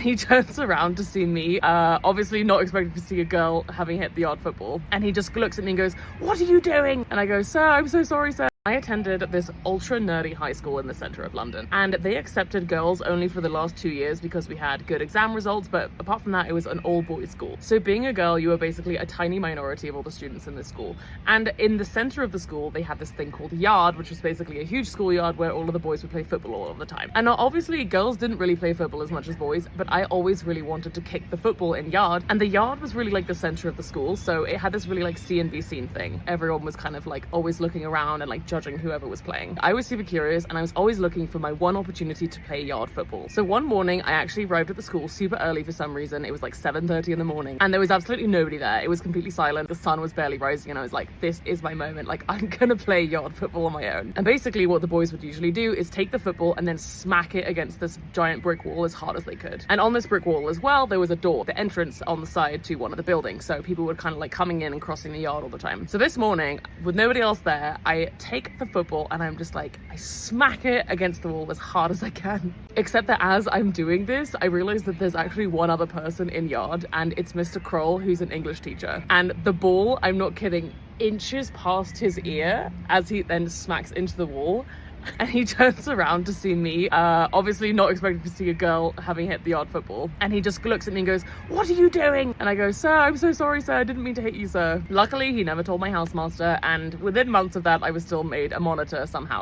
And he turns around to see me, obviously not expecting to see a girl having hit the yard football. And he just looks at me and goes, "What are you doing?" And I go, "Sir, I'm so sorry, sir." I attended this ultra nerdy high school in the center of London, and they accepted girls only for the last 2 years because we had good exam results, but apart from that, it was an all-boys school. So being a girl, you were basically a tiny minority of all the students in this school. And in the center of the school, they had this thing called Yard, which was basically a huge schoolyard where all of the boys would play football all of the time. And obviously, girls didn't really play football as much as boys, but I always really wanted to kick the football in Yard, and the Yard was really like the center of the school, so it had this really like see and be seen thing. Everyone was kind of like always looking around and like judging whoever was playing. I was super curious, and I was always looking for my one opportunity to play yard football. So one morning I actually arrived at the school super early for some reason. It was like 7:30 in the morning, and there was absolutely nobody there. It was completely silent. The sun was barely rising, and I was like, this is my moment. Like, I'm gonna play yard football on my own. And basically what the boys would usually do is take the football and then smack it against this giant brick wall as hard as they could. And on this brick wall as well, there was a door, the entrance on the side to one of the buildings, so people were kind of like coming in and crossing the yard all the time. So this morning, with nobody else there, I take the football and I'm just like, I smack it against the wall as hard as I can. Except that as I'm doing this, I realize that there's actually one other person in yard, and it's Mr. Kroll, who's an English teacher. And the ball, I'm not kidding, inches past his ear as he then smacks into the wall. And he turns around to see me, obviously not expecting to see a girl having hit the yard football. And he just looks at me and goes, "What are you doing?" And I go, "Sir, I'm so sorry, sir. I didn't mean to hit you, sir." Luckily, he never told my housemaster, and within months of that, I was still made a monitor somehow.